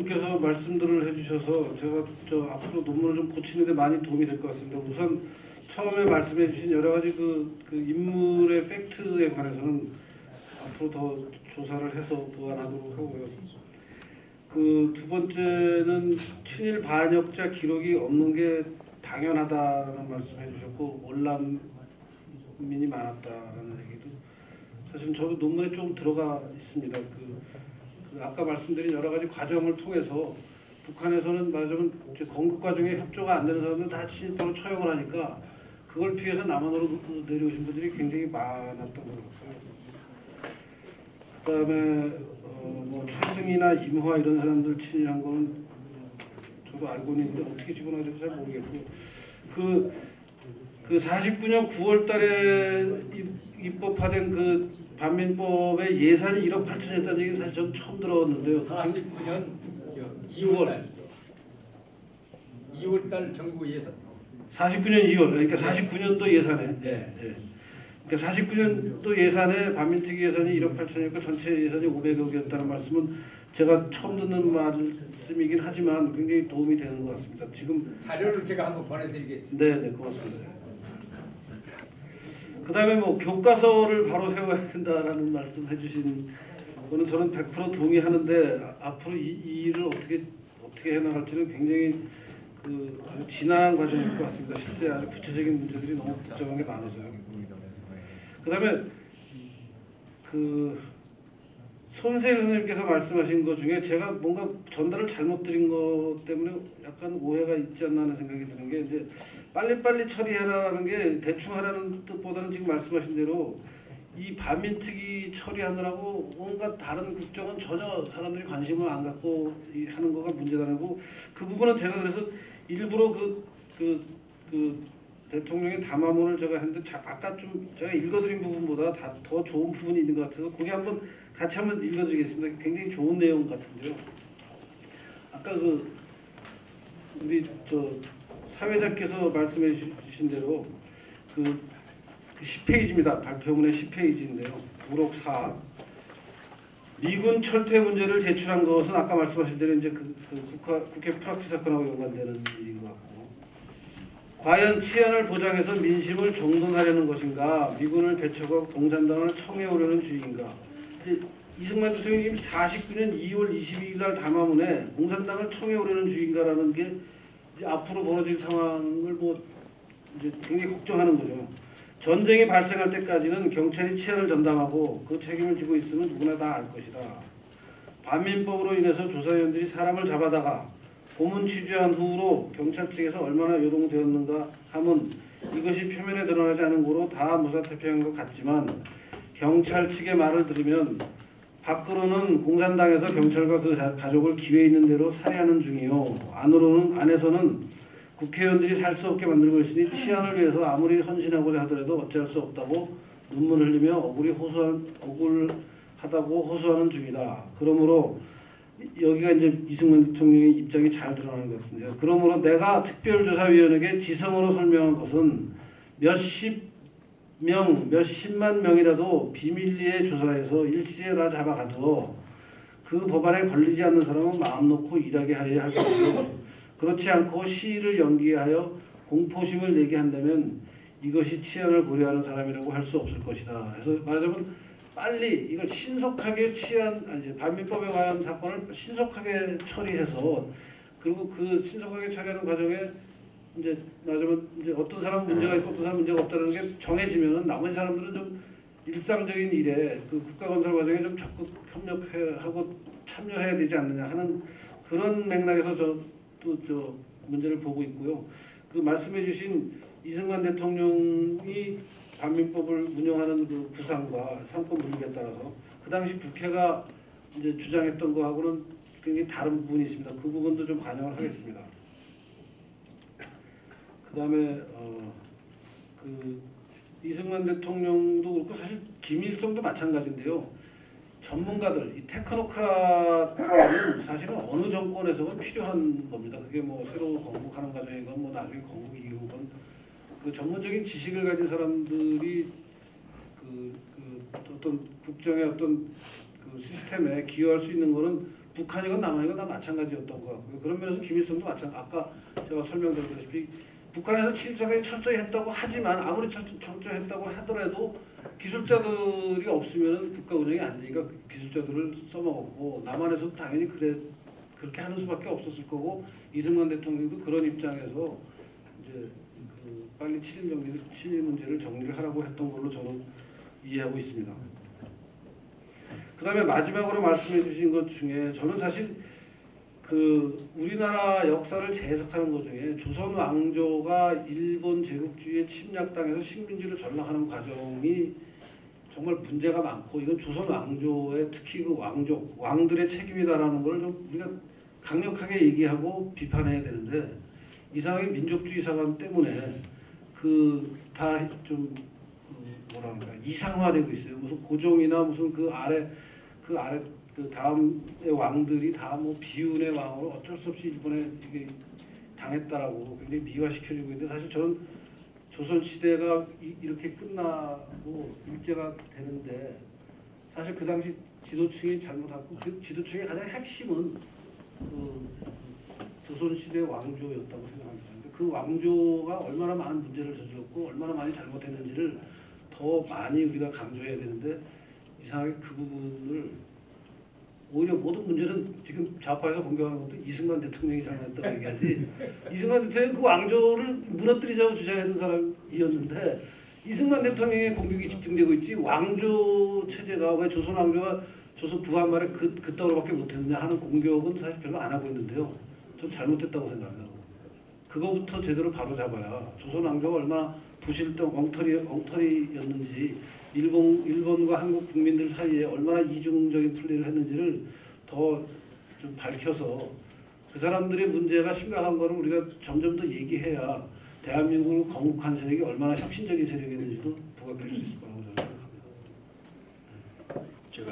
분께서 말씀들을 해주셔서 제가 앞으로 논문을 좀 고치는데 많이 도움이 될 것 같습니다. 우선 처음에 말씀해주신 여러 가지 그 인물의 팩트에 관해서는 앞으로 더 조사를 해서 보완하도록 하고요. 그 두 번째는 친일 반역자 기록이 없는 게 당연하다는 말씀해 주셨고 월남민이 많았다라는 얘기도 사실 저도 논문에 좀 들어가 있습니다. 그 아까 말씀드린 여러 가지 과정을 통해서 북한에서는 말하자면 건국 과정에 협조가 안 되는 사람들 다 친일파로 처형을 하니까 그걸 피해서 남한으로 내려오신 분들이 굉장히 많았던 것 같고요. 그다음에 뭐 최승희나 임화 이런 사람들 친일한 거는 저도 알고 있는데 어떻게 집어넣어야 될지 잘 모르겠고 그 49년 9월달에 입법화된 그 반민법의 예산이 1억 8천이었다는 얘기 사실 전 처음 들었는데요. 49년 2월달 정부 예산. 49년 2월 그러니까 49년도 예산에. 네. 네. 그러니까 49년도 예산에 반민특위 예산이 1억 8천이었고 전체 예산이 500억이었다는 말씀은 제가 처음 듣는 말씀이긴 하지만 굉장히 도움이 되는 것 같습니다. 지금 자료를 제가 한번 보내드리겠습니다. 네, 고맙습니다. 그 다음에 뭐 교과서를 바로 세워야 된다라는 말씀 해주신 거는 저는 100% 동의하는데 앞으로 이 일을 어떻게 해나갈지는 굉장히 아주 지난한 과정일 것 같습니다. 실제 아주 구체적인 문제들이 너무 복잡한 게 많아서요. 그 다음에 손세일 선생님께서 말씀하신 것 중에 제가 뭔가 전달을 잘못 드린 것 때문에 약간 오해가 있지 않나 하는 생각이 드는 게 이제 빨리빨리 처리해라라는 게 대충 하라는 뜻보다는 지금 말씀하신 대로 이 반민특위 처리하느라고 온갖 다른 국정은 전혀 사람들이 관심을 안 갖고 하는 거가 문제다라고 그 부분은 제가 그래서 일부러 대통령의 담화문을 제가 했는데 아까 좀 제가 읽어드린 부분보다 더 좋은 부분이 있는 것 같아서 거기 한번 같이 한번 읽어드리겠습니다. 굉장히 좋은 내용 같은데요. 아까 우리 사회자께서 말씀해 주신 대로 10페이지입니다. 발표문의 10페이지인데요. 부록 4. 미군 철퇴 문제를 제출한 것은 아까 말씀하신 대로 이제 국회 프락치 사건하고 연관되는 일인 것 같고. 과연 치안을 보장해서 민심을 정돈하려는 것인가, 미군을 배척하고 공산당을 청해오려는 주의인가. 이승만 대통령이 49년 2월 22일 날 담화문에 공산당을 청해오려는 주의인가라는 게 이제 앞으로 벌어질 상황을 이제 굉장히 걱정하는 거죠. 전쟁이 발생할 때까지는 경찰이 치안을 전담하고 그 책임을 지고 있으면 누구나 다 알 것이다. 반민법으로 인해서 조사위원들이 사람을 잡아다가 고문 취재한 후로 경찰 측에서 얼마나 요동되었는가 함은 이것이 표면에 드러나지 않은 거로 다 무사태평한 것 같지만 경찰 측의 말을 들으면 밖으로는 공산당에서 경찰과 그 가족을 기회 있는 대로 살해하는 중이요. 안에서는 국회의원들이 살 수 없게 만들고 있으니 치안을 위해서 아무리 헌신하고자 하더라도 어찌할 수 없다고 눈물 흘리며 억울하다고 호소하는 중이다. 그러므로 여기가 이제 이승만 대통령의 입장이 잘 드러나는 것 같은데요. 그러므로 내가 특별조사위원에게 지성으로 설명한 것은 몇십만 명이라도 비밀리에 조사해서 일시에 다 잡아가도 그 법안에 걸리지 않는 사람은 마음 놓고 일하게 하여야 할 것이고 그렇지 않고 시위를 연기하여 공포심을 내게 한다면 이것이 치안을 고려하는 사람이라고 할 수 없을 것이다. 그래서 말하자면 빨리 이걸 신속하게 반민법에 관한 사건을 신속하게 처리해서 그리고 그 신속하게 처리하는 과정에 이제 말하자면 이제 어떤 사람은 문제가 있고 어떤 사람은 문제가 없다는 게 정해지면은 나머지 사람들은 좀 일상적인 일에 그 국가 건설 과정에 좀 적극 협력하고 참여해야 되지 않느냐 하는 그런 맥락에서 저 문제를 보고 있고요. 그 말씀해주신 이승만 대통령이 반민법을 운영하는 그 구상과 상권 분립에 따라서 그 당시 국회가 이제 주장했던 거하고는 굉장히 다른 부분이 있습니다. 그 부분도 좀 반영을 하겠습니다. 그다음에 이승만 대통령도 그렇고 사실 김일성도 마찬가지인데요. 전문가들, 이 테크노크라트는 사실은 어느 정권에서는 필요한 겁니다. 그게 뭐 새로 건국하는 과정이건 뭐 나중에 건국 이후건 그 전문적인 지식을 가진 사람들이 어떤 국정의 어떤 그 시스템에 기여할 수 있는 거는 북한이건 남한이건 다 마찬가지였던 것 같고요. 그런 면에서 김일성도 아까 제가 설명드렸다시피 북한에서 친일적인 철저히 했다고 하지만 아무리 철저히 했다고 하더라도 기술자들이 없으면 국가 운영이 안 되니까 기술자들을 써먹었고 남한에서도 당연히 그렇게 하는 수밖에 없었을 거고 이승만 대통령도 그런 입장에서 이제 빨리 친일 문제를 정리를 하라고 했던 걸로 저는 이해하고 있습니다. 그다음에 마지막으로 말씀해 주신 것 중에 저는 사실 우리나라 역사를 재해석하는 것 중에 조선 왕조가 일본 제국주의에 침략당해서 식민지로 전락하는 과정이 정말 문제가 많고 이건 조선 왕조의 특히 왕들의 책임이다라는 걸 좀 우리가 강력하게 얘기하고 비판해야 되는데 이상하게 민족주의 사관 때문에 다 좀 뭐랄까 이상화되고 있어요. 무슨 고종이나 무슨 그 아래 그 다음의 왕들이 다 뭐 비운의 왕으로 어쩔 수 없이 일본에 이게 당했다라고 굉장히 미화시켜지고 있는데 사실 저는 조선 시대가 이렇게 끝나고 일제가 되는데 사실 그 당시 지도층이 잘못하고 그 지도층의 가장 핵심은 조선 시대 왕조였다고 생각합니다. 그 왕조가 얼마나 많은 문제를 저질렀고 얼마나 많이 잘못했는지를 더 많이 우리가 강조해야 되는데 이상하게 그 부분을 오히려 모든 문제는 지금 좌파에서 공격하는 것도 이승만 대통령이 잘못했다고 얘기하지 이승만 대통령이 그 왕조를 무너뜨리자고 주장했던 사람이었는데 이승만 대통령의 공격이 집중되고 있지 왕조 체제가 왜 조선 왕조가 조선 부한 말에 그따위로밖에 못했느냐 하는 공격은 사실 별로 안 하고 있는데요. 전 잘못됐다고 생각합니다. 그거부터 제대로 바로잡아야 조선 왕조가 얼마나 부실했던 엉터리였는지 일본과 한국 국민들 사이에 얼마나 이중적인 플레이를 했는지를 더 좀 밝혀서 그 사람들의 문제가 심각한 거를 우리가 점점 더 얘기해야 대한민국을 건국한 세력이 얼마나 혁신적인 세력이었는지도 부각될 수 있을 것 같습니다.